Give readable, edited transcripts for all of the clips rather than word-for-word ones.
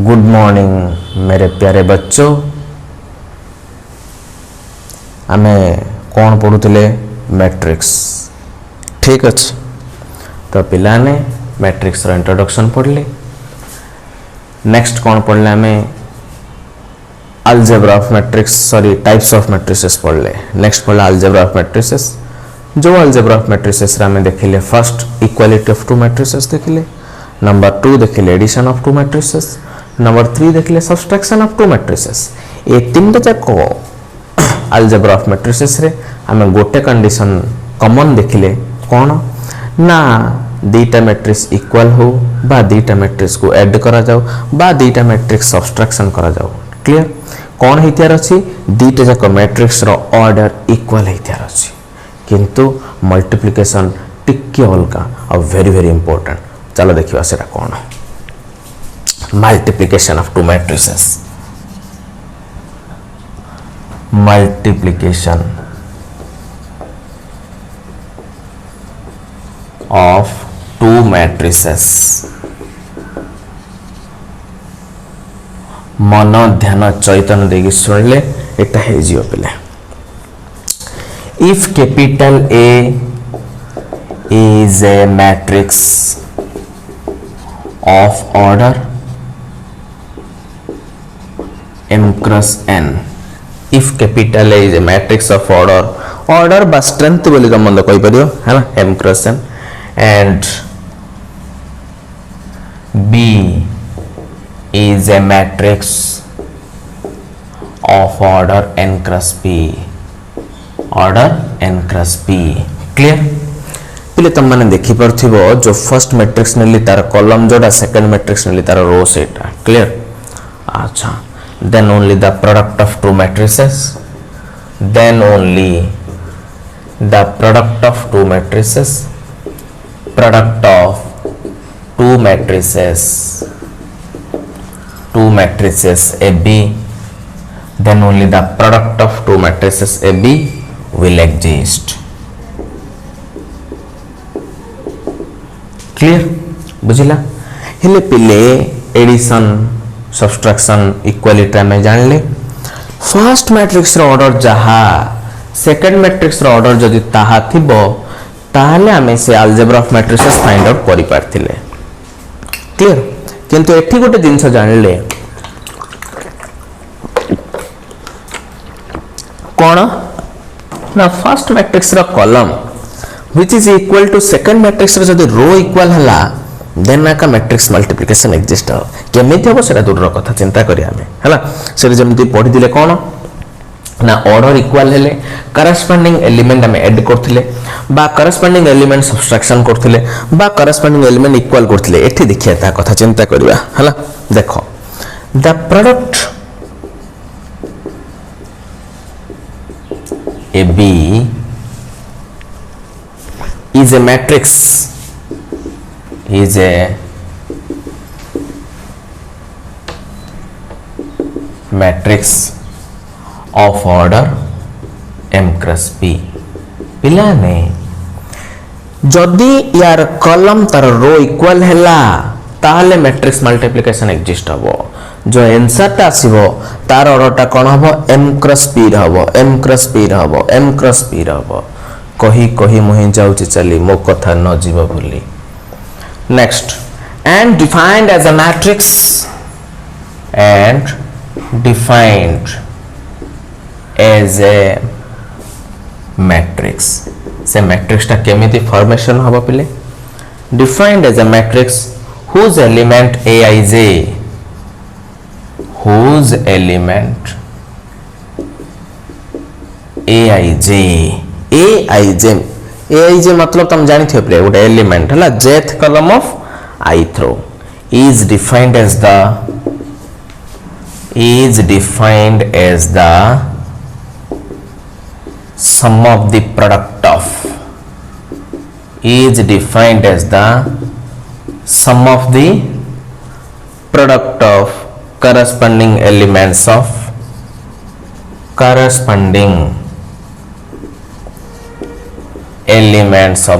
Good morning मेरे प्यारे बच्चों। आमे कौन पढ़ुले मैट्रिक्स। ठीक अच्छे तो पिलाने मैट्रिक्स रो इंट्रोडक्शन पढ़ले। नेक्स्ट कौन पढ़ले आमे algebra of matrix sorry types of matrices पढ़ले। नेक्स्ट पढ़ले अलजेब्रा ऑफ मैट्रिसेस। जो अलजेब्रा ऑफ मैट्रिसेस रे आमे देखिले first equality of two matrices देखिले, नंबर 2 देखिले addition of two matrices, number 3 देखिले सब्सट्रैक्शन ऑफ टू मैट्रिसेस। ये तीनटा जाक अलजेब्रा ऑफ मैट्रिसेस रे आमे गोटे कंडीशन कॉमन देखिले कौन ना दीटा मैट्रिक्स इक्वल हो बा दीटा मैट्रिक्स को ऐड करा जाओ बा दीटा मैट्रिक्स सब्सट्रैक्शन करा जाओ। क्लियर कौन हेतियार अछि दीटा जाक मैट्रिक्स रो ऑर्डर इक्वल हेतियार अछि किंतु मल्टीप्लिकेशन टिके अलगा और वेरी वेरी इंपोर्टेंट। चलो देखिबा सेटा कौन multiplication of two matrices। multiplication of two matrices मन ध्यान चैतन्य देगी सुनले एटा हे जियो पिले। if capital A is a matrix of order m cross n, if capital A is a matrix of order बा strength बोली का मन कोई परियो है ना m cross n and B is a matrix of order n cross p, order n cross p। Clear पहले तुम मैंने देखी पार्थिबो जो फर्स्ट मैट्रिक्स नेली तार कॉलम जोड़ा सेकंड मैट्रिक्स नेली तार रो सेटा। क्लियर अच्छा then only the product of two matrices, then only the product of two matrices, product of two matrices AB, then only the product of two matrices AB will exist। Clear बुझिला हेले पिले addition subtraction equality में जान ले first matrix रो order जहा second matrix रो order जदि ताहा थिबो ताहले हमें से algebra of matrices find out करि पारथिले। क्लियर किंतु एठी गोटे जिंस जान ले कोन ना फर्स्ट मैट्रिक्स रो column which is equal to second matrix रो जदि रो इक्वल हला देन का मैट्रिक्स मल्टीप्लिकेशन एग्जिस्ट हो केमिति हो सेटा दूर कथा चिंता करिया हमें हला से जेमति पढि दिले कोन ना ऑर्डर इक्वल हेले करस्पोंडिंग एलिमेंट हमें ऐड करथिले बा करस्पोंडिंग एलिमेंट सब्सट्रैक्शन करथिले बा करस्पोंडिंग एलिमेंट इक्वल करथिले। एठी देखिया ता कथा चिंता करिया हला देखो the product AB is a matrix of order m cross p। पिलाने जदि यार कॉलम तार रो इक्वल हैला ताहले मैट्रिक्स मल्टीप्लिकेशन एग्जिस्ट हबो। जो आंसर ता आसीबो तार ऑर्डर ता कोन हबो m cross p रहबो, m cross p रहबो, m cross p रहबो। कही कही मुहि जाउची चली मो कथा न जीव भूली। Next and defined as a matrix and defined as a matrix से मैट्रिक्स टा केमिति फॉर्मेशन हबो पिले defined as a matrix whose element aij, whose element aij मतलब तुम जानी थे पिले गोटे एलिमेंट हला jth column of ith row is defined as the sum of the product of corresponding elements of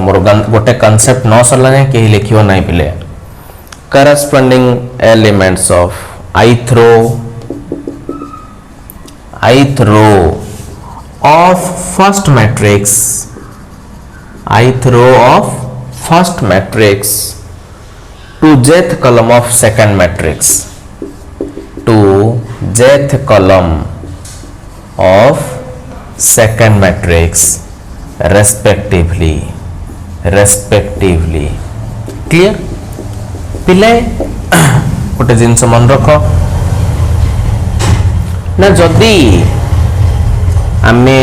मोर गोटे कंसेप्ट न सरला के लिखियो नहीं पिले corresponding elements of ith row of first matrix, ith row of first matrix to jth column of second matrix, to jth column of second matrix respectively. Clear? पिले गोटे जिनस मन रख ना, जदि आमे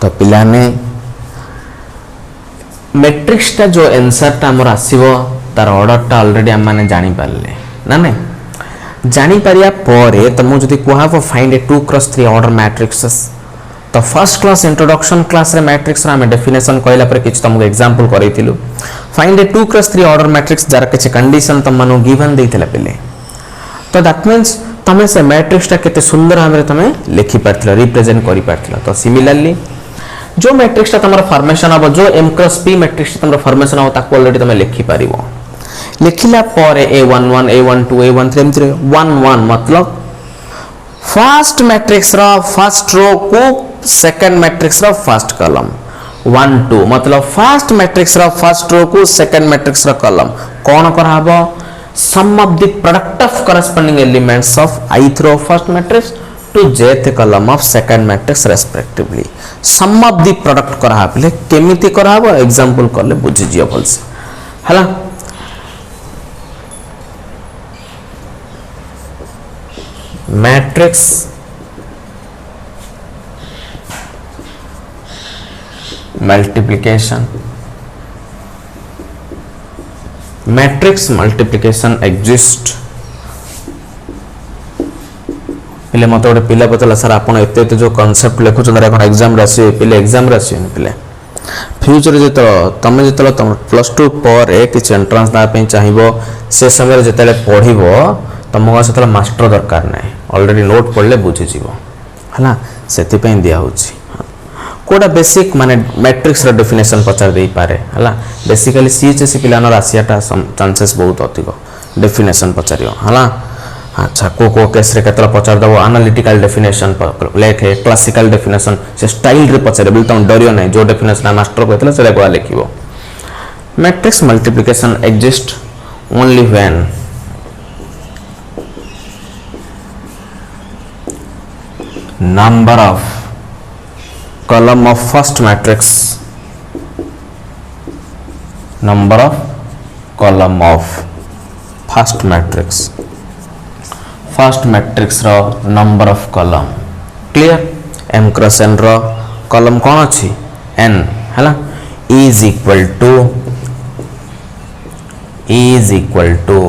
तो पिला ने मैट्रिक्स टा जो आंसर टा हमर आसीबो तार ऑर्डर टा ऑलरेडी हम माने जानि पारले ना, नहीं जानि परिया परे तुम जदि कुहाबो फाइंड ए 2x3 ऑर्डर मैट्रिक्सेस, तो फर्स्ट क्लास इंट्रोडक्शन क्लास रे मैट्रिक्स रा हमें डेफिनेशन कहला पर किछ तुमको एग्जांपल करैतिलु। फाइंड ए 2x3 ऑर्डर मैट्रिक्स जार किछ कंडीशन तुम मानो गिवन देथिला पहिले, तो दैट मींस तमे से मैट्रिक्स टा केते सुंदर भाबरे तमे लिखि पारथिला, रिप्रेजेंट करि पारथिला। तो सिमिलरली जो मैट्रिक्स टा तमरा फॉर्मेशन अब जो m क्रॉस p मैट्रिक्स तमरा फॉर्मेशन हो ताको ऑलरेडी तमे लिखि पारिबो। लिखिला परे a11 a12 a13 एमथि 11 मतलब फर्स्ट मैट्रिक्स रा फर्स्ट रो को सेकंड मैट्रिक्स रा फर्स्ट कॉलम, 1 2 मतलब फर्स्ट मैट्रिक्स रा फर्स्ट रो को सेकंड मैट्रिक्स रा कॉलम कोन कराबो, sum of the product of corresponding elements of ith row first matrix to jth column of second matrix respectively. Sum of the product कराबले केमिति कराबो example करले बुझि जियो भलसे हला। Matrix multiplication, matrix multiplication exist. पिले मत गोटे पिला पचला सर आप एत जो कनसेप्ट लिखुन एग्जाम आसवे पिले एग्जाम आसवे पिले फ्यूचर जो तुम जो तुम +2 पर किसी एंट्रांस देवाई चाहिए से समय जो पढ़व तुमको से मास्टर दरकार ना, ऑलरेडी नोट पढ़ले बुझीज है से दिया कोटा बेसिक माने मैट्रिक्स रो डेफिनेशन पचार दे पारे है बेसिकली सीएचएससी पिलानर आसियाटा चांसेस बहुत अधिक डेफिनेशन पचारियो है। अच्छा को केस रे केतला पचार दबो एनालिटिकल डेफिनेशन लेखे, क्लासिकल डेफिनेशन से स्टाइल रे पचारे बिल तुम डरियो नहीं, जो डेफिनेशन मास्टर कहतला से को लिखिबो। Matrix multiplication exist only when number of column of first matrix, number of column of first matrix, first matrix रो number of column clear, m cross n row column कौन अच्छी n है ना, is equal to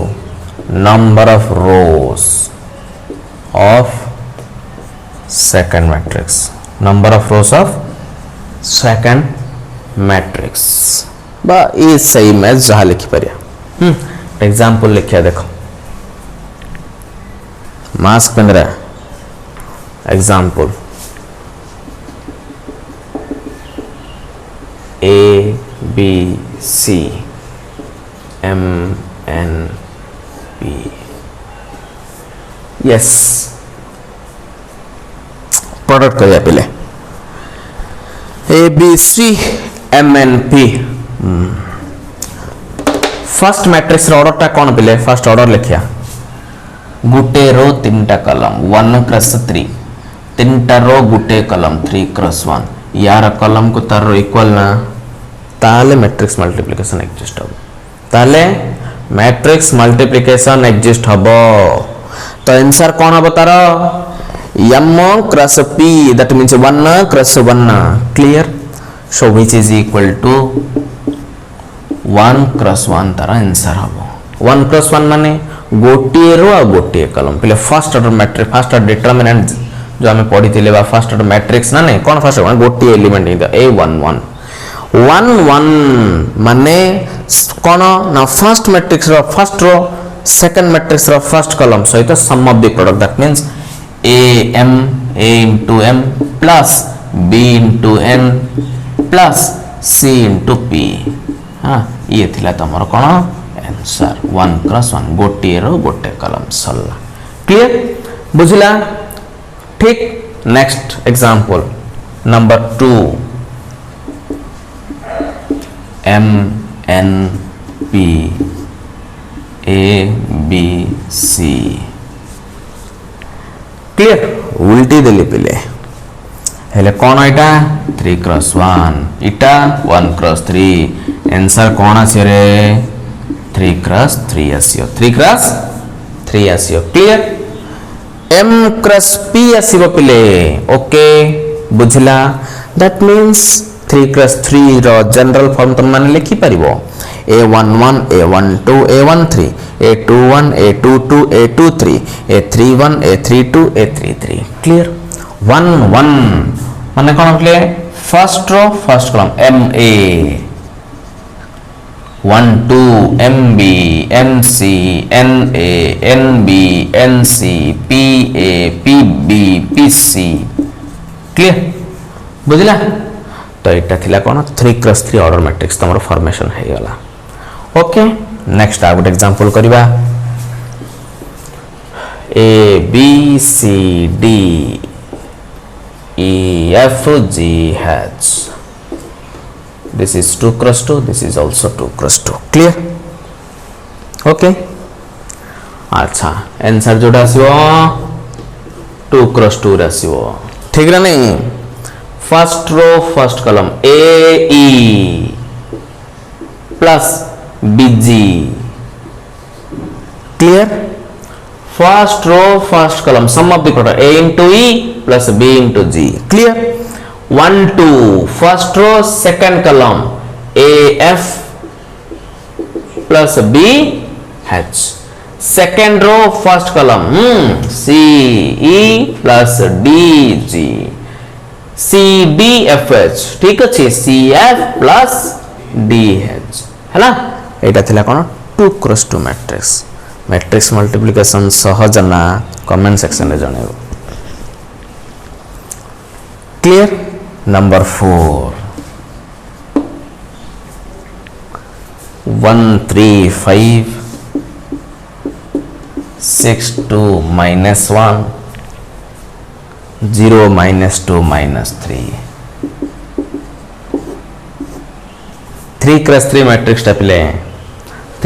number of rows of second matrix, number of rows of second matrix बा is सही match जहाँ लिखी परिया। एग्जाम्पल लिखिया देखो mask 15 example A B C M N P yes product करिया पहले ABC MNP first matrix order टा कौन पहले फर्स्ट ऑर्डर लिखिया गुटे रो 3टा कॉलम 1 क्रॉस 3 3टा रो गुटे कॉलम 3 क्रॉस 1 यार कॉलम को तार इक्वल ना ताले मैट्रिक्स मल्टीप्लिकेशन एग्जिस्ट हो ताले मैट्रिक्स मल्टीप्लिकेशन एग्जिस्ट हबो तो आंसर कौन हबो तार m cross p that means 1 cross 1 clear so which is equal to 1 cross 1 तार आंसर हबो 1 cross 1 माने गोटिए रो आ गोटिए कॉलम पहले first order matrix first order determinant जो हमें पढ़ी थिले बा फर्स्ट ऑर्डर मैट्रिक्स ना नहीं कौन फर्स्ट ऑर्डर गोटिए एलिमेंट इन द a11 1 माने कौन ना फर्स्ट मैट्रिक्स रो फर्स्ट रो सेकंड मैट्रिक्स रो फर्स्ट कॉलम सहित sum of the product that means a into m plus b into n plus c into p हाँ ये थिला तमर कौन आंसर 1 क्रॉस 1 गोटे रो गोटे कलम सरला क्लियर बुझला ठीक next example number 2 M N P A B C clear उल्टी देले पिले हेले कौन एटा 3 क्रॉस 1 इटा 1 क्रॉस 3 आंसर कौन आसी रे 3 क्रॉस 3 आसीओ 3 क्रॉस 3 आसीओ क्लियर M क्रॉस P आसीबो पिले ओके बुझला दैट मींस 3 क्रॉस 3 रो जनरल फॉर्म तुम माने लिखि परिबो A11 A12 A13 A21 A22 A23 A31 A32 A33 clear 1 1 माने कौन होले first row first column MA 1 2 MB MC NA NB NC PA PB PC clear बुझला तो एटा थिला कोन 3 क्रॉस 3 ऑर्डर मैट्रिक्स तमरो फॉर्मेशन हे गला ओके नेक्स्ट आ गुड एग्जांपल करिबा A B C D E F G H this is 2 cross 2 this is also 2 cross 2 clear okay अच्छा answer जोड़ा आसीबो 2 cross 2 आसीबो ठीक रा नहीं first row first column A E plus B G clear first row first column sum of the product A into E plus B into G clear 1 2 first row second column A F plus B H second row first column C E plus D G C D F H ठीक अच्छे C F plus D H है ना एटा थिला कोन 2 cross 2 matrix matrix multiplication सहज ना comment section रे जणेबो clear number 4 1 3 5 6 2 minus 1 0 minus 2 minus 3 3 cross 3 matrix टाइपले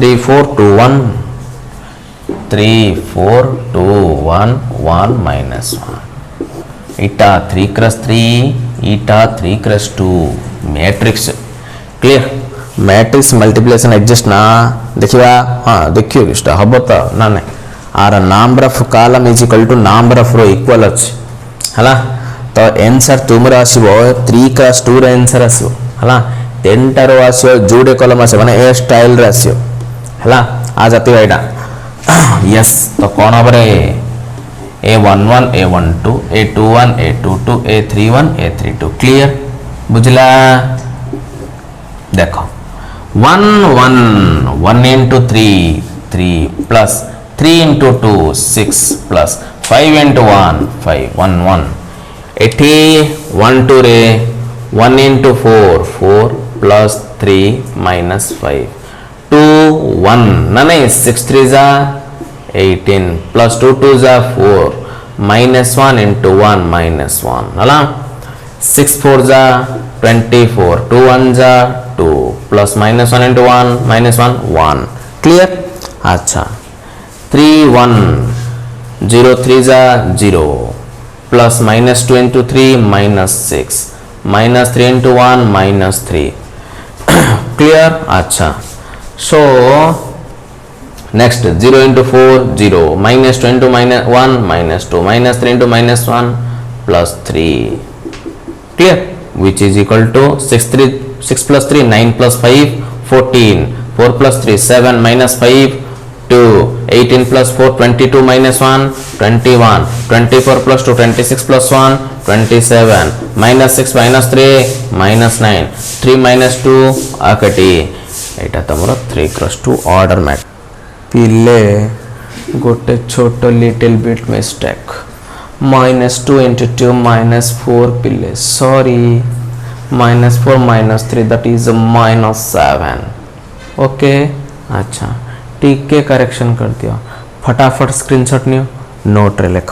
3 4 2 1 3 4 2 1 1 minus 1 इटा 3 cross 3 इटा 3 cross 2 matrix clear matrix multiplication exist ना देखिबा हां देखियो किछटा हबो त ना ना आर number of column is equal to number of row equal अछि हला तो आंसर तुमरा आसीबो 3 cross 2 रे आंसर आसीबो हला 10 टा रो आसीबो जोडे कॉलम आसे माने ए स्टाइल रे आसीबो हला आ जाती एटा यस तो कौन हबरे A11 A12 A21 A22 A31 A32 clear बुझला देखो 1 1 1 into 3 3 plus 3 into 2 6 plus 5 into 1 5 1 1 एठी 1 2 रे 1 into 4 4 plus 3 minus 5 2 1 ना नहीं 6 3 जा 18 plus 2 2 जा 4 minus 1 into 1 minus 1 हला 6 4 जा 24 2 1 जा 2 plus minus 1 into 1 minus 1 1 clear अच्छा 3 1 0 3 जा 0 plus minus 2 into 3 minus 6 minus 3 into 1 minus 3 clear अच्छा so next 0 into 4 0 minus 2 into minus 1 minus 2 minus 3 into minus 1 plus 3 clear which is equal to 6 plus 3 9 plus 5 14 4 plus 3 7 minus 5 2 18 plus 4 22 minus 1 21 24 plus 2 26 plus 1 27 minus 6 minus 3 minus 9 3 minus 2 akati Etah तमरो 3 cross 2 order mat पिले गोटे छोटो little bit mistake -2 into 2 -4 पिले sorry -4 -3 that is -7 okay अच्छा टिके correction कर दियो फटाफट screenshot neo note रे लेख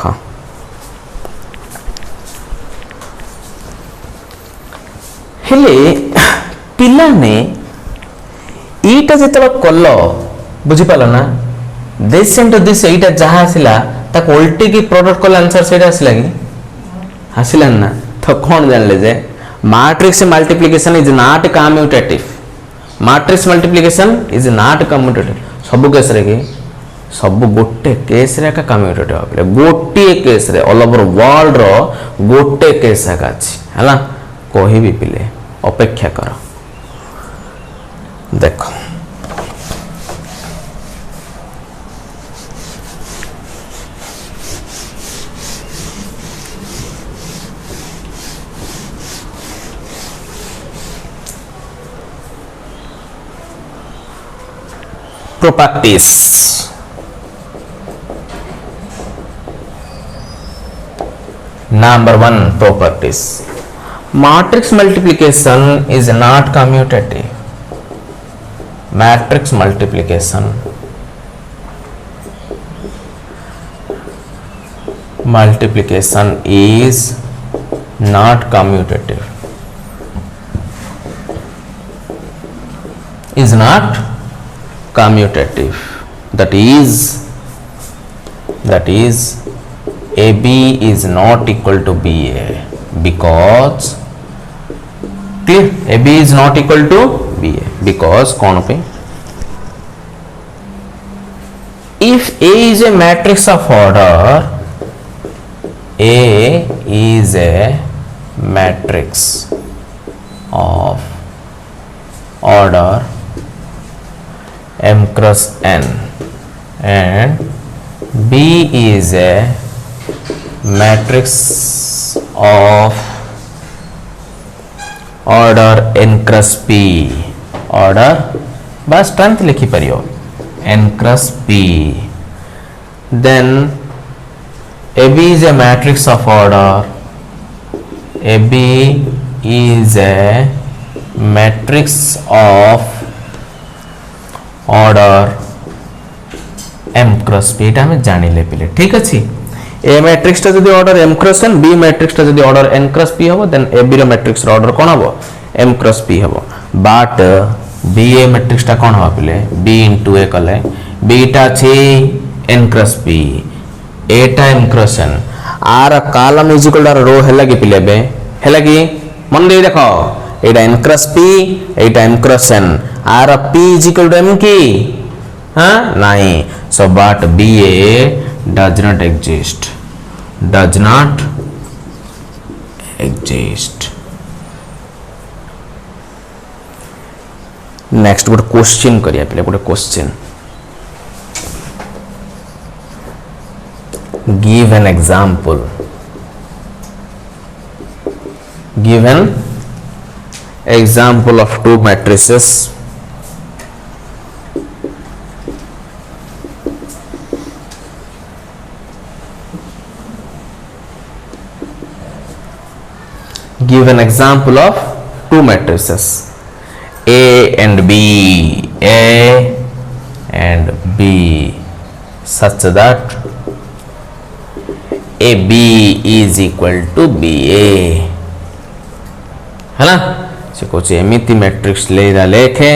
हेले पिलाने ईटा जिते कल बुझीपाल ना दिस इंटू दिस एटा जहाँ आसला ताको उल्टी की प्रोडक्ट कल आंसर से आसला कि आसला ना तो कौन जानले जे matrix multiplication is not commutative matrix multiplication is not commutative सब केस रे कि सब गोटे केस रे का कम्यूटेटिव आपले गोटे केस रे ऑल ओवर वर्ल्ड रो गोटे केस का अछि हला कहिबी पिले अपेक्षा कर देखो properties number 1 properties matrix multiplication is not commutative matrix multiplication is not commutative is not commutative that is AB is not equal to BA because clear AB is not equal to BA because कौन पे if A is a matrix of order A is a matrix of order m cross n and B is a matrix of order n cross p order बस strength लिखी परियो n cross p then AB is a matrix of order AB is a matrix of order m cross p एटा हम जानिले पिले ठीक अछि a matrix ता जदी order m cross n b matrix ता जदी ऑर्डर n क्रॉस p हबो then a b रो मैट्रिक्स रो ऑर्डर कोन हबो m क्रॉस p हबो बट b a मैट्रिक्स ता कोन हबो पिले b * a कले b टा छै n क्रॉस p a टा m क्रॉस n आर column is equal to row हैला कि पिले बे हैला कि मन दे देखो एटा n क्रॉस p एटा m क्रॉस n आर p is equal to m की हाँ नहीं so but BA does not exist next गोटे क्वेश्चन करिया पहले गोटे question give an example of two matrices give an example of two matrices A and B such that AB is equal to BA है ना से कुछ एमिति matrix लेखे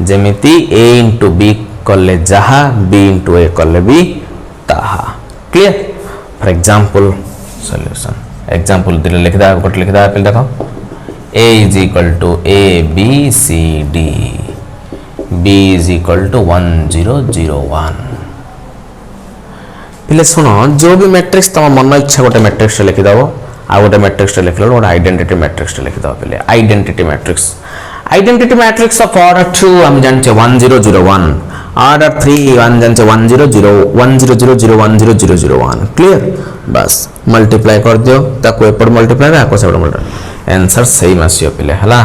जेमिति A into B कले जहा B into A कले भी ताहा clear for example solution example दिले लिख दा गोट लिख दा पहले देखो A is equal to A B C D B is equal to 1 0 0 1 पहले सुनो जो भी मैट्रिक्स तम मन इच्छा गोटे मैट्रिक्स लिख दबो आ गोटे मैट्रिक्स लिखलो गोटे आइडेंटिटी मैट्रिक्स लिख दबो पहले आइडेंटिटी मैट्रिक्स ऑफ ऑर्डर 2 हम जानचे 1 0 0 1 ऑर्डर 3 हम जानचे 1 0 0 1 0 0 0 1 0 0 0 1 क्लियर बस मल्टीप्लाई कर दियो ताको एपड़ मल्टीप्लाई आको सेपड़ मल्टीप्लाई आंसर सेम आसियो पिले हला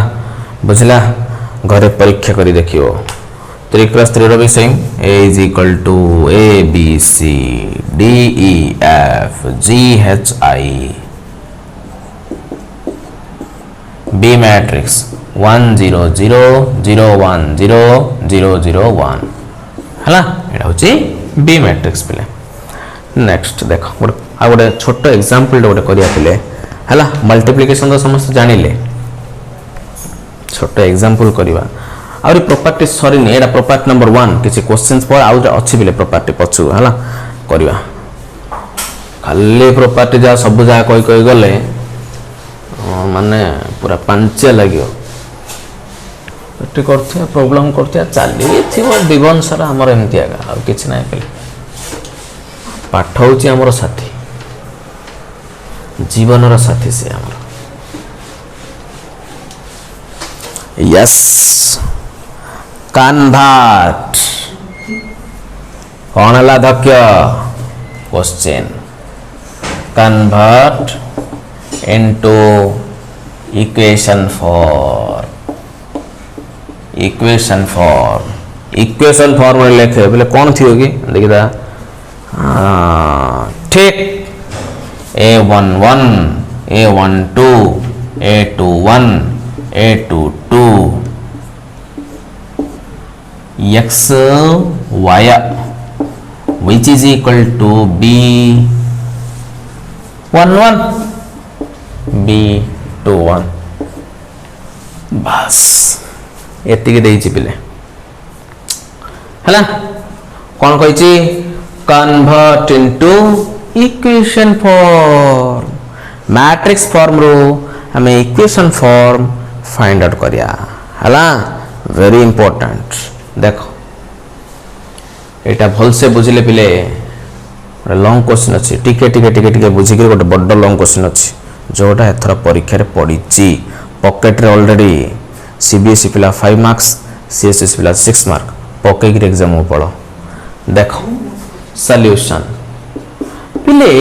बुझला घरे परीक्षा करी देखियो 3 + 3 रो भी same A is equal to A B C D E F G H I B matrix 1 0 0 0 1 0 0 0 1 हला एटा होची बी मैट्रिक्स पिले। नेक्स्ट देखो गोटे छोट एग्जांपल गोटे करिया पिले हला मल्टीप्लिकेशन तो समस्त जानिले छोट एग्जांपल करवा आउरी प्रॉपर्टी सॉरी नहीं एटा प्रॉपर्टी नंबर 1 किसी क्वेश्चंस पर आउट अच्छी बिले प्रॉपर्टी पछु हला करवा खाली प्रॉपर्टी जा सब जा कोई गले माने पूरा पांचे लगियो एटी करथिया प्रॉब्लम करथिया चली थिवो दिवन सारा हमर एमती आगा आ किछ नै पे पाठ होची हमर साथी जीवन रो साथी से हमर यस कन्वर्ट कौन हला धक्य question convert into equation form लिखे बोले कौन थी होगी देखिए ठीक A11 A12 A21 A22 x y which is equal to B11 B21 बस एतिके देइछि पिले हला कोन कहिछि convert into equation form matrix form रो हमें इक्वेशन फॉर्म फाइंड आउट करिया हला वेरी इंपोर्टेंट देखो एटा भल से बुझिले पिले लॉन्ग क्वेश्चन अछि टिके टिके टिके टिके बुझि के गोटे बड्ड लॉन्ग क्वेश्चन अछि जोटा एथरा परीक्षा रे पडिछि पॉकेट रे ऑलरेडी सीबीएसई पिला 5 मार्क्स सीएसएस पिला 6 मार्क पके के एग्जाम पड़ो देखो सॉल्यूशन पिले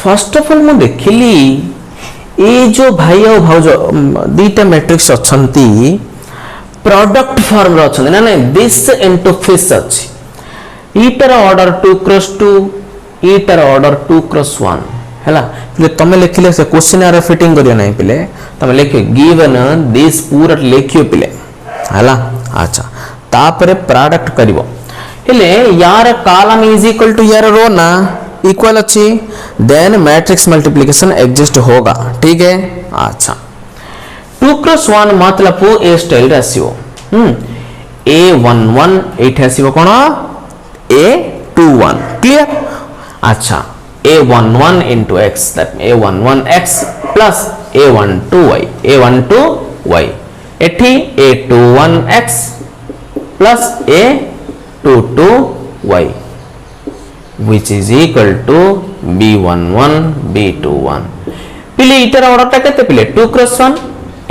फर्स्ट ऑफ ऑल मु देखिली ए जो भाई और भाउज दीटा मैट्रिक्स अछंती प्रोडक्ट फॉर्म रो अछंती ना ना दिस इनटू फिश अछि eater order 2 cross 2 eater order 2 cross 1 हैला पिले तमे लिखले से क्वेश्चन आर फिटिंग करियो नै पिले तमे लिखियो गिवन दिस पूरा लिखियो पिले हैला अच्छा तापरे प्रोडक्ट करिवो हेले यार कॉलम इज इक्वल टू यार रो ना इक्वल अच्छी देन मैट्रिक्स मल्टीप्लिकेशन एग्जिस्ट होगा ठीक है अच्छा 2 क्रॉस 1 मतलब ए स्टाइल आसीओ A11 एठी आसीबो कोन A21 क्लियर अच्छा A11 into x that A11x plus A12y एठी A21x plus A22y which is equal to B11 B21 पिले इटर ऑर्डर टा केते पिले 2 क्रॉस 1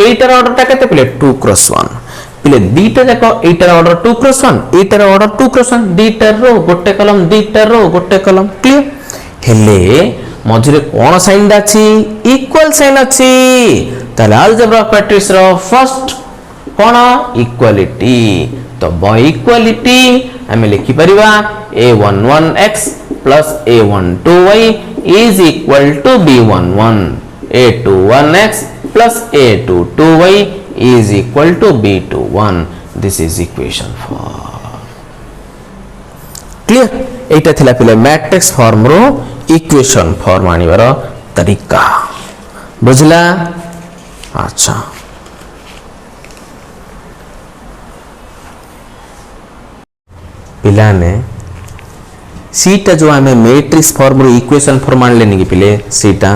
एटर ऑर्डर टा केते पिले 2 क्रॉस 1 पिले दीटा जाको एटर ऑर्डर 2 क्रॉस 1 एटर ऑर्डर 2 क्रॉस 1 दीटा रो गोटे कॉलम दीटा रो गोटे कॉलम क्लियर हेले मझरे कोन साइन दाछि इक्वल साइन अछि ताले अलजेब्रा मैट्रिक्स रो फर्स्ट कोन इक्वालिटी तो बाय इक्वालिटी हमें लिखि परिबा A11x plus A12y is equal to B11 A21x plus A22y is equal to B21 this is equation 4 clear एटा थिला पिले मैट्रिक्स फॉर्म रो इक्वेशन फॉर्म आनिबार तरीका बुझला अच्छा पिलाने सीटा जो हमें मैट्रिक्स फॉर्म रो इक्वेशन फॉर्म आनले नि पिले सीटा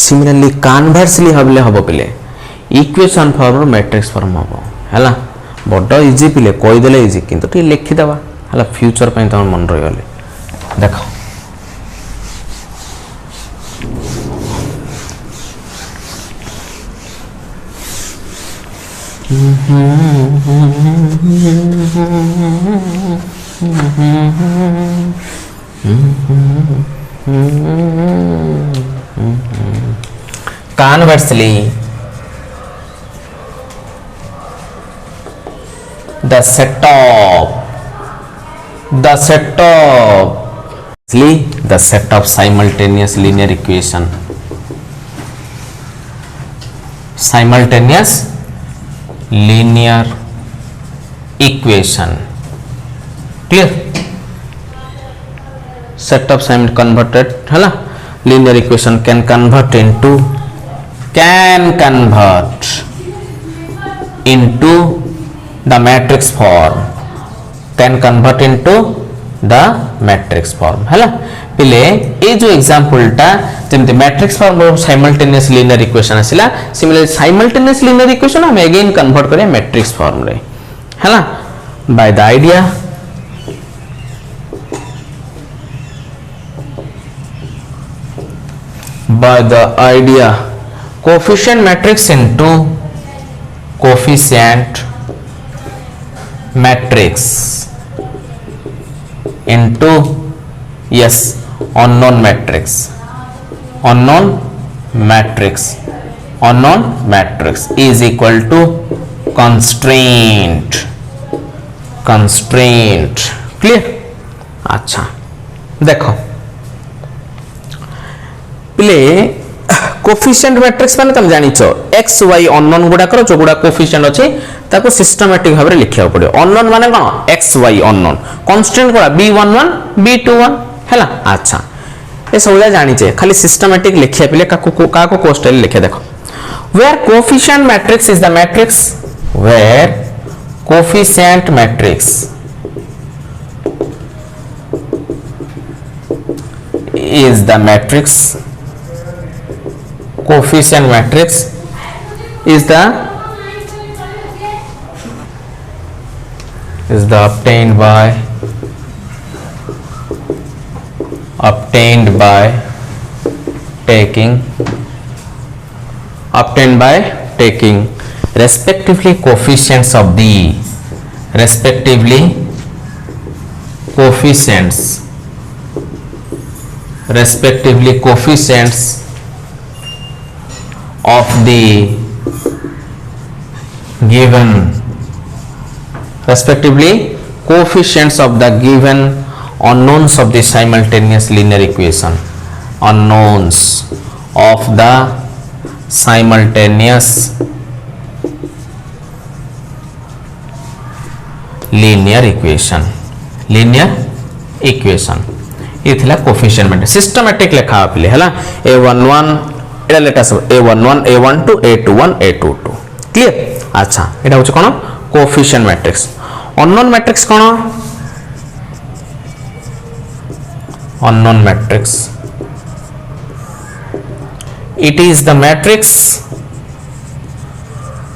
सिमिलरली कन्वर्सली हबले हबो पिले इक्वेशन फॉर्म रो मैट्रिक्स फॉर्म हबो हला बड इजी पिले कोइ देले इजी किंतु टी लिखि दबा हला फ्यूचर पय त मन रहि गले देखो Conversely, the set of simultaneous linear equation clear set of converted है linear equation can convert into the matrix form, can convert into the matrix form है पिले ये जो एग्जांपल टा जमते मैट्रिक्स फॉर्म रो साइमल्टेनियस लीनियर इक्वेशन आसिला similarly simultaneous linear equation हम अगेन कन्वर्ट करिया मैट्रिक्स फॉर्म रे हैला by the idea coefficient matrix into coefficient matrix into yes unknown matrix is equal to constraint clear अच्छा देखो पिले कोएफिशिएंट मैट्रिक्स माने तुम जानि छो x y अननोन गुडा करो जो गुडा कोएफिशिएंट अछि ताको सिस्टमैटिक भाबरे लिखिया पड़ियो अननोन माने कोन x y अननोन कांस्टेंट कोडा b11 b21 हैला अच्छा ये सब जानी चाहिए खाली सिस्टमैटिक लिखिया पिले काको को स्टाइल लिखे देखो where coefficient matrix is the matrix where coefficient matrix is the matrix coefficient matrix is the obtained by taking respectively coefficients of the of the given unknowns of the simultaneous linear equation unknowns of the simultaneous linear equation ये थिला coefficient matrix systematic लिखा पिले हला a11 एटा लेटा सब a11 a12 a21 a22 clear अच्छा एटा होछ कोन कोएफिशिएंट मैट्रिक्स अननोन मैट्रिक्स कोन unknown matrix it is the matrix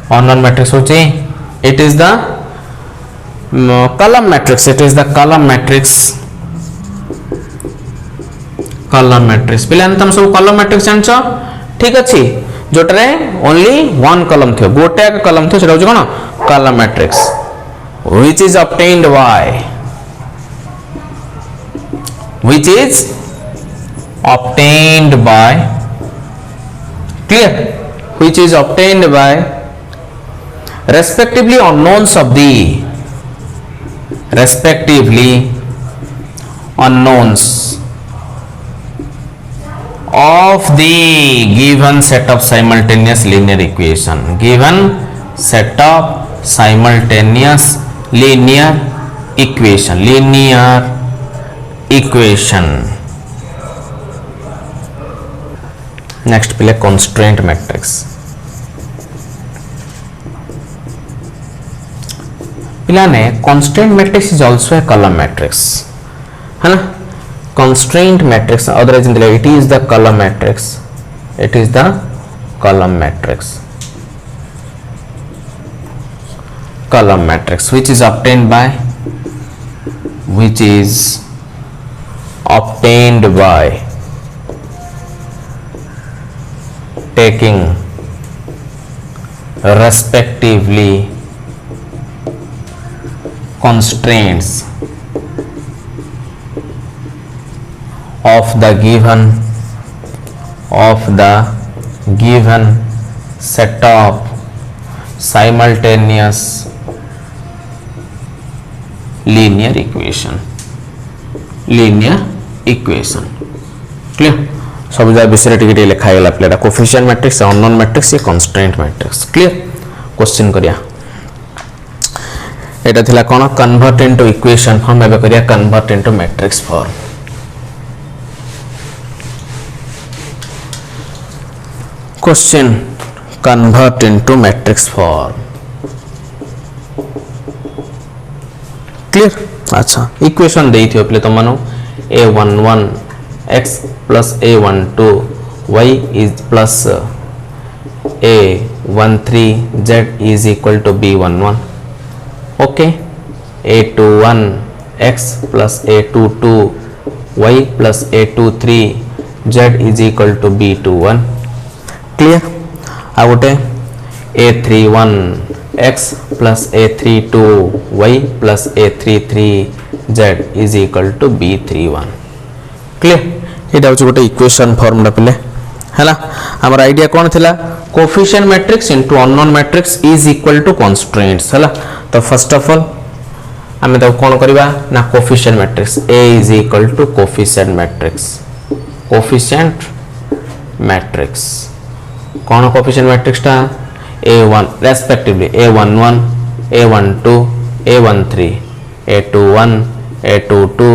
unknown matrix होचे it is the column matrix पिले तुम सब column matrix जानछो ठीक अछि जोटरे only one column थियो गोटे एक column थियो सेटा होछ कोन column matrix which is obtained by respectively unknowns of the given set of simultaneous linear equation next पिले constraint matrix पिलाने constraint matrix is also a column matrix है ना constraint matrix otherwise it is the column matrix which is obtained by taking respectively constraints of the given set of simultaneous linear equation clear सब जा विषय टिके लिखा गला प्लेटा coefficient matrix unknown matrix ये कंस्ट्रेंट मैट्रिक्स क्लियर क्वेश्चन करिया एटा थिला कोन कन्वर्ट इनटू इक्वेशन फॉर्म एबे करिया convert into matrix form question convert into matrix form. Clear? अच्छा, इक्वेशन देइथियो पले तुम मानो a11 x plus a12 y is plus a13 z is equal to b11. okay, a21 x plus a22 y plus a23 z is equal to b21. clear? आ गोटे a31 x plus a32 y plus a33 z is equal to b31. clear? ये हूँ गोटे equation formula पे है। हमार idea कौन थिला? Coefficient matrix into unknown matrix is equal to constraints है। तो फर्स्ट ऑफ ऑल आम कौन करवा ना coefficient matrix A is equal to coefficient matrix. Coefficient matrix कौन कोफिशिएंट मैट्रिक्स टा a1 respectively a11 a12 a13 a21 a22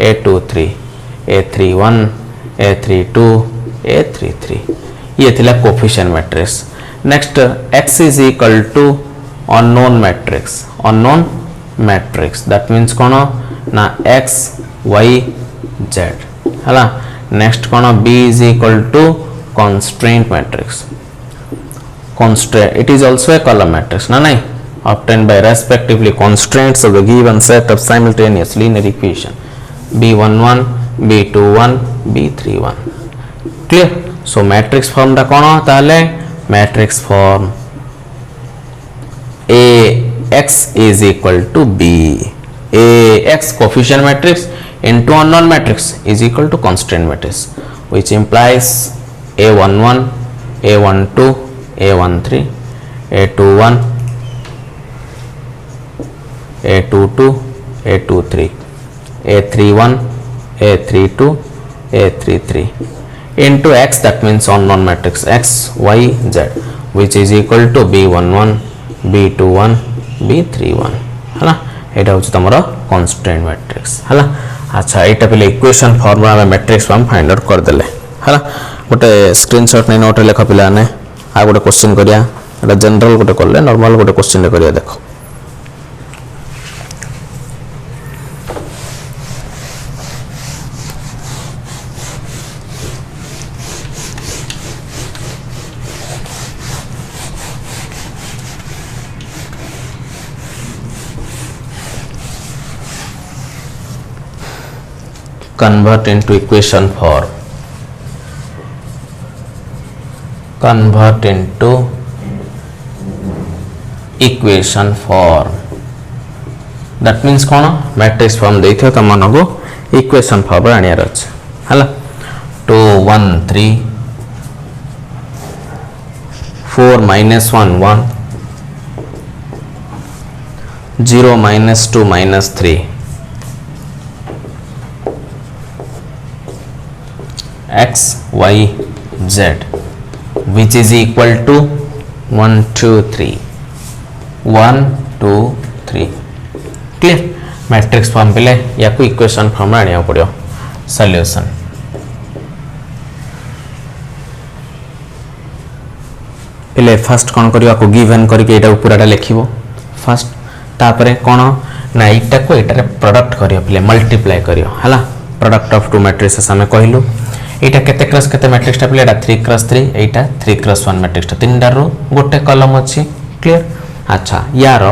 a23 a31 a32 a33 ये थिला coefficient matrix. Next x is equal to unknown matrix. Unknown matrix that means कौन ना x y z है। Next कौन b is equal to constraint matrix. Constraint, it is also a column matrix ना नहीं, obtained by respectively constraints of the given set of simultaneous linear equation b11 b21 b31. clear? so matrix form टा कौन ताले matrix form a x is equal to b, a x coefficient matrix into unknown matrix is equal to constraint matrix, which implies a11 a12 a13 a21 a22 a23 a31 a32 a33 into x, that means unknown matrix x y z, which is equal to b11 b21 b31 है ना। एटा होची तमरो constant matrix है ना। अच्छा, एटा पहले equation form में matrix form find out कर देले है ना। गोटे स्क्रीनशॉट नहीं नोट लेख पिला ने आ गोटे क्वेश्चन करिया, एटा जनरल गोटे करले नॉर्मल गोटे क्वेश्चन करिया। देखो convert into equation form, convert into equation form, that means कौन मैट्रिक्स फॉर्म देइथियो त मन को इक्वेशन फॉर्म आनियार अछि हला। 2 1 3 4 minus 1 1 0 minus 2 minus 3 x y z, which is equal to 1 2 3 1 2 3. Clear? Matrix form पे या को इक्वेशन फॉर्म आनिया पड़ियो। सॉल्यूशन पहले फर्स्ट कौन करियो को गिवन करके एटा पूराटा लिखिबो फर्स्ट, तापरे कौन ना एटा को एटा प्रोडक्ट करियो पहले मल्टीप्लाई करियो हला। प्रोडक्ट ऑफ टू मैट्रिक्स हमें कहलु एटा केते क्रॉस केते मैट्रिक्स टा पहले एटा 3 क्रॉस 3 एटा 3 क्रॉस 1 मैट्रिक्स टा तीन डारो गोटे कॉलम अछि। क्लियर? अच्छा, यार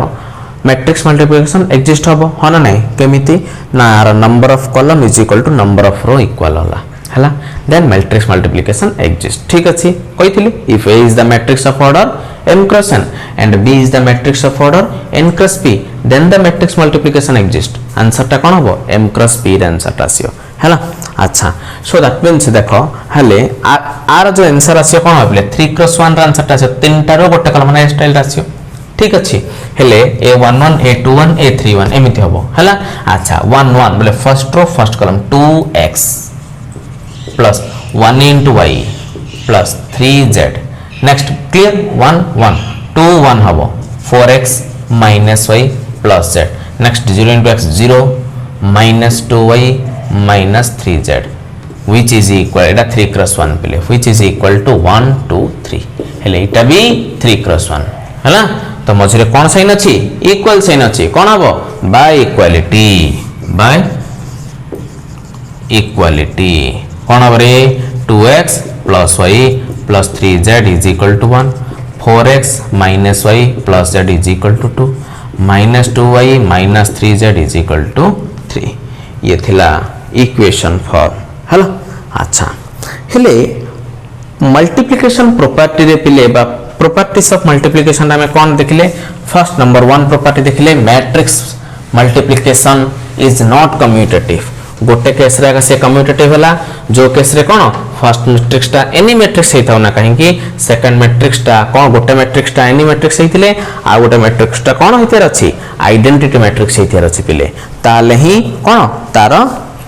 मैट्रिक्स मल्टीप्लिकेशन एग्जिस्ट हबो ह ना नहीं केमिति ना यार number of column is equal to number of row equal होला हला, देन मैट्रिक्स मल्टीप्लिकेशन एग्जिस्ट। ठीक अछि, कहिथिली if A is the matrix of order m cross n and B is the matrix of order n cross p, then the matrix multiplication exists. Answer टा कोन हबो m cross p रे answer टा आसीयो हैला। अच्छा, so that means देखो हले are जो answer आसीयो कोन हबले 3 cross 1 रा आंसर टा आसीयो तीनटा रो गोटे कलम ना स्टाइल टा आसीयो। ठीक अछि, हेले a11 a21 a31 एमिति हबो हैला। अच्छा, 1 1 बोले फर्स्ट रो फर्स्ट कलम 2x plus 1 into y plus 3z. Next clear 1 1 2 1 हबो 4x minus y plus z. Next 0 into x 0 minus 2y minus 3z. which is equal Etah 3 cross 1 पिले which is equal to 1 2 3 हेले एटा भी 3 cross 1 हैला तो मझरे कोन sign अछि equal sign अछि कोन हबो by equality कोन हबो रे 2x plus y plus 3z is equal to 1 4x minus y plus z is equal to 2 minus 2y minus 3z is equal to 3 ये थिला इक्वेशन फॉर्म हला अच्छा हेले मल्टीप्लिकेशन प्रॉपर्टी रे पिले बा प्रॉपर्टीज ऑफ मल्टीप्लिकेशन में कौन देखले फर्स्ट नंबर 1 प्रॉपर्टी देखले matrix multiplication is not commutative गोटे केस रे से कम्यूटेटिव हला जो केस रे कोन फर्स्ट मैट्रिक्स टा एनी मैट्रिक्स हेता ना कहीं कि सेकंड मैट्रिक्स टा कोन गोटे मैट्रिक्स टा एनी मैट्रिक्स हेतिले आ गोटे मैट्रिक्स टा कोन हेते अछि आइडेंटिटी मैट्रिक्स हेते अछि पिले ताले ही कोन तार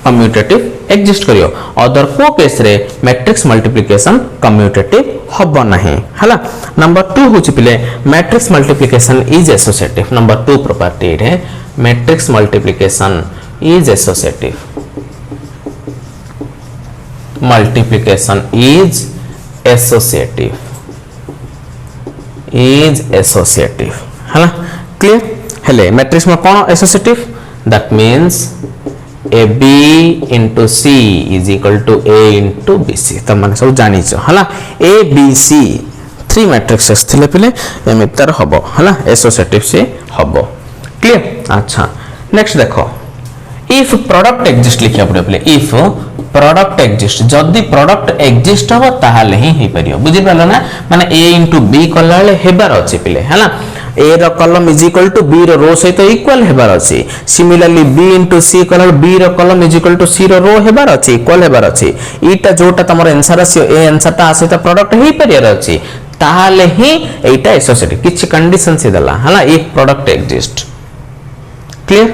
कम्यूटेटिव एग्जिस्ट करियो अदर को केस रे मैट्रिक्स मल्टीप्लिकेशन कम्यूटेटिव हबो नहीं हला नंबर 2 होछि पिले matrix multiplication is associative number 2 property रे matrix multiplication is associative multiplication is associative है ना क्लियर हेले मैट्रिक्स में कौन associative that means A B into C is equal to A into B C तो मैंने सब जानी है ना ए बी सी 3 मैट्रिक्स थिले पिले एमितर हबो है ना एसोसिएटिव से हबो क्लियर अच्छा नेक्स्ट देखो इफ प्रोडक्ट एग्जिस्ट लिखिया पड़े पले इफ प्रोडक्ट एग्जिस्ट जदी प्रोडक्ट एग्जिस्ट हो ताहाले ही परियो बुझि पालो ना माने a into b कलाले हेबार अछि पिले हैला a row column is equal to b row row सहित इक्वल हेबार अछि सिमिलरली b into c कलाले b row column is equal to c row row हेबार अछि इक्वल हेबार अछि ईटा जोटा तमर आंसर आसी ए आंसर ता आसी त प्रोडक्ट ही परियर अछि ताहाले ही एटा एसोसिएटिव किछ कंडीशन से दला हैला if product exist clear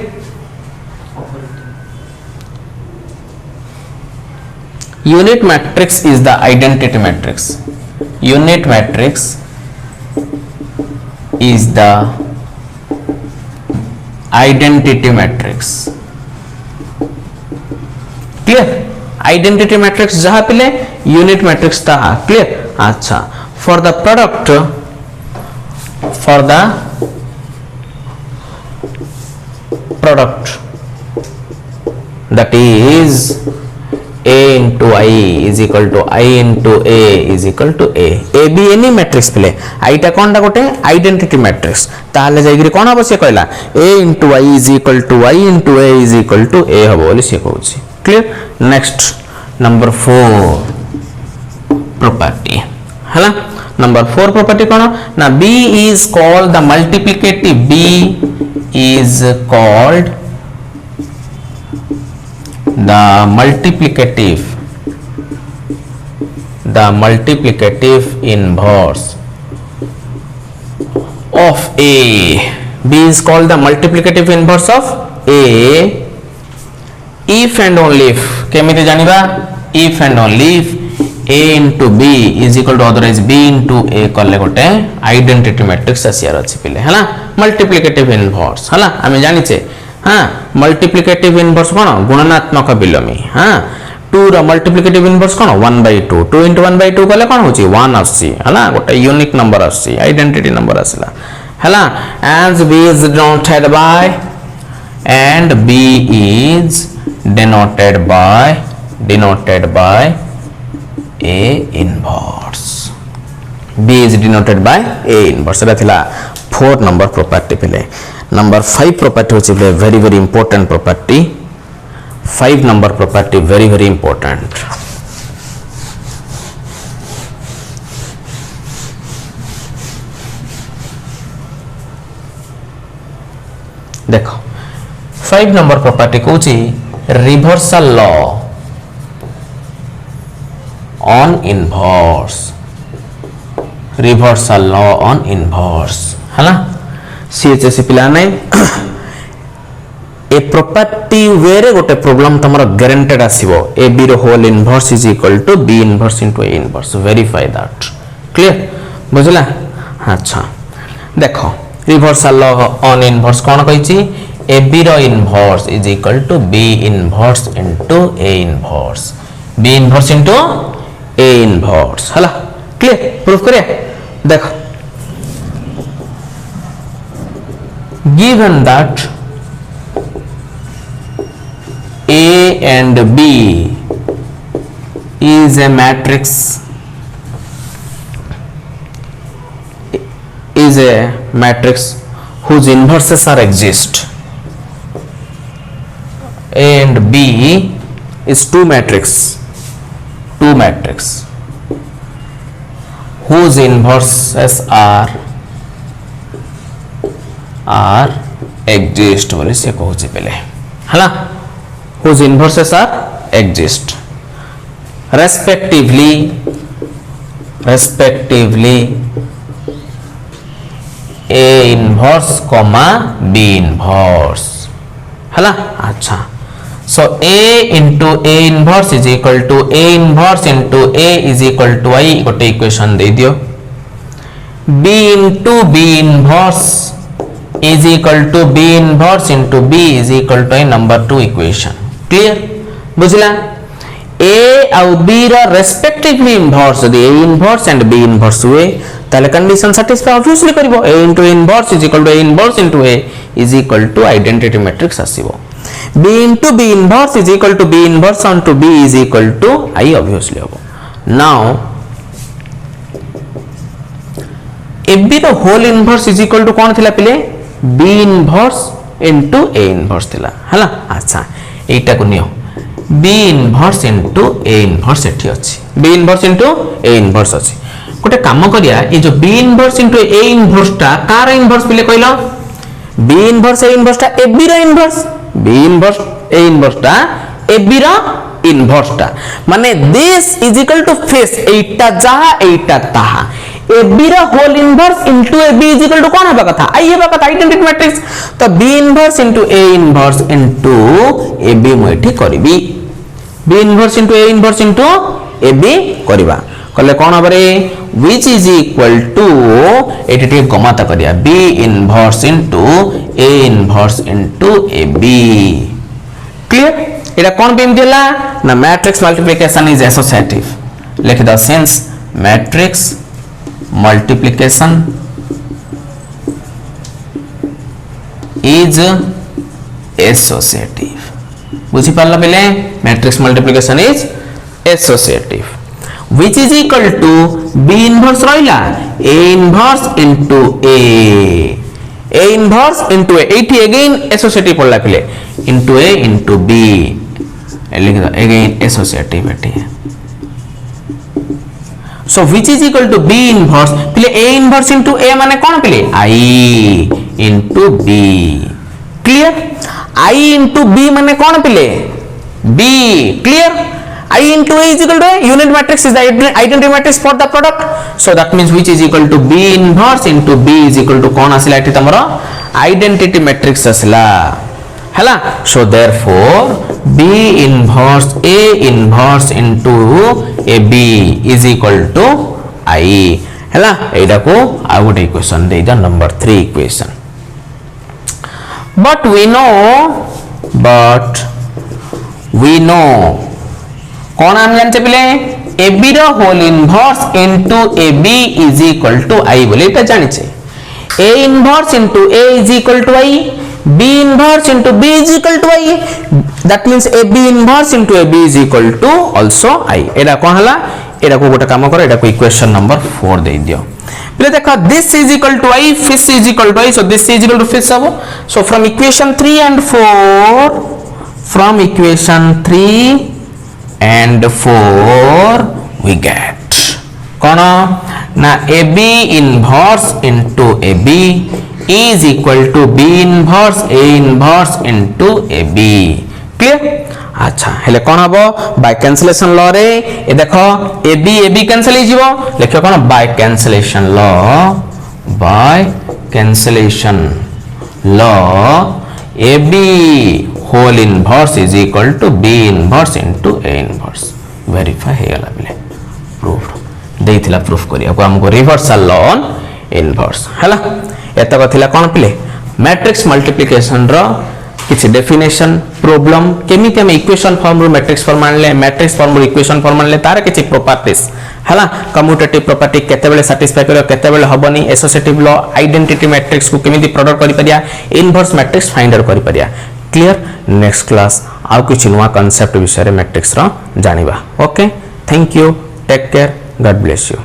unit matrix is the identity matrix unit matrix is the identity matrix clear identity matrix जहां पिले unit matrix ता clear अच्छा for the product that is a into I is equal to I into A is equal to A A B any matrix पिले I टा कोन टा गोटे identity matrix ताले जाईगिरी कोन हबो से कहला A into I is equal to I into A is equal to A हबो बोली से कहउछि क्लियर नेक्स्ट नंबर 4 प्रॉपर्टी हला नंबर 4 प्रॉपर्टी कोन ना B is called the multiplicative B is called the multiplicative inverse of A B is called the multiplicative inverse of A if and only if केमिति जानिबा if and only if A into B is equal to otherwise B into A कले गोटे identity matrix आसियार अछि पिले हैला multiplicative inverse हैला आमे जानि छे हां मल्टीप्लिकेटिव इनवर्स कोन गुणनात्मक विलोमी हां 2 रो मल्टीप्लिकेटिव इनवर्स कोन 1/2 2 into 1/2 कले कोन होची 1 आसी हैला गोटे यूनिक नंबर आसी आइडेंटिटी नंबर आसला हैला as B is denoted by and B is denoted by A inverse B is denoted by A inverse एटा थिला 4 नंबर प्रॉपर्टी पिले नंबर 5 प्रॉपर्टी होची very very important property 5 number property very very important देखो 5 number property कहूची reversal law on inverse reversal law on inverse है ना CHSC पिला नहीं ए प्रॉपर्टी वेरे गोटे प्रॉब्लम तमरो गारंटेड आसीबो ए बी रो whole inverse is equal to B inverse into A inverse verify that clear बुझला अच्छा देखो रिवर्सल लॉ ऑन इनवर्स कोन कहिची ए बी रो inverse is equal to B inverse into A inverse B inverse into A inverse हला clear proof करिया देखो given that A and B is a matrix whose inverses are exist. A and B is two matrix whose inverses are exist बोले से कहूँ पहले है ना whose inverses are exist respectively A inverse comma B inverse है ना अच्छा so A into A inverse is equal to A inverse into A is equal to I गोटे इक्वेशन दे दियो B into B inverse is equal to B inverse into B is equal to number 2 equation clear बुझला A और B रा respectively inverse यदि A inverse and B inverse हुए ताले condition satisfy obviously करिवो A into A inverse is equal to A inverse into A is equal to identity matrix आसीबो B into B inverse is equal to B inverse onto B is equal to I obviously होबो now AB row whole inverse is equal to कौन थिला पिले B inverse into A inverse थिला हला अच्छा एटा को neo B inverse into A inverse एठी अछि B inverse into A inverse अछि गोटे काम करिया ए जो B inverse into A inverse टा कार inverse पिले कहलो B inverse A inverse टा AB row inverse B inverse A inverse टा AB रो inverse टा माने this is equal to face एटा जहा एटा ताहा AB row whole inverse into AB is equal to कौन हेबा कथा आई हेबा कथा आइडेंटिटी मैट्रिक्स तो B inverse into A inverse into AB मु एठी करबी B inverse into A inverse into AB करबा कले कोन हबरे व्हिच इज इक्वल टू एठी टे गमाता करिया B inverse into A inverse into AB clear एटा कोन बेम देला ना मैट्रिक्स मल्टीप्लिकेशन इज एसोसिएटिव लिख द sense matrix multiplication is associative बुझी पारला पहले matrix multiplication is associative which is equal to B inverse रहिला A inverse into A inverse into A एठी again associative पड़ला पहले into A into B लिख दो again associative एठी so which is equal to B inverse पहले A inverse into A माने कौन पहले I into B clear I into B माने कौन पहले B clear I into A is equal to A unit matrix is the identity matrix for the product so that means which is equal to B inverse into B is equal to कौन आसिला एठी तमरो identity matrix आसिला हैला so therefore B inverse A inverse into AB is equal to I हैला एडा को आ गोटे equation दे the number 3 equation but we know कौन हम जानते पहले AB row whole inverse into AB is equal to I बोले एटा जानिछे A inverse into A is equal to I B inverse into B is equal to I that means AB inverse into AB is equal to also I एडा कोन हला एडा को गोटे काम करो एडा को इक्वेशन नंबर 4 दे दियो पहले देखो this is equal to I this is equal to I so this is equal to this सब so from equation 3 and 4 from equation 3 and 4 we get कौन ना AB inverse into AB is equal to B inverse A inverse into AB clear अच्छा हेले कोन हबो bye cancellation law रे ए देखो AB AB cancel हो जिवो लिखो कोन by cancellation law AB whole inverse is equal to B inverse into A inverse verify हे गला बले प्रूफ देइथिला प्रूफ करिया को हमको रिवर्सल लॉ ऑन इनवर्स हला एतक थिला कोन पिले मैट्रिक्स मल्टीप्लिकेशन रो किसी डेफिनेशन प्रॉब्लम केमिति हम इक्वेशन फॉर्म रो मैट्रिक्स फॉर्म आनले मैट्रिक्स फॉर्म रो इक्वेशन फॉर्म आनले तार किछि प्रॉपर्टीज हला कम्यूटेटिव प्रॉपर्टी केते बेले सैटिस्फाई करियो केते बेले हबनी एसोसिएटिव लॉ आइडेंटिटी मैट्रिक्स को केमिति प्रोडक्ट करि परिया इनवर्स मैट्रिक्स फाइंड आउट करि परिया क्लियर नेक्स्ट क्लास आउ किछि नुवा कांसेप्ट विषय रे मैट्रिक्स रो जानिबा okay thank you take care God bless you.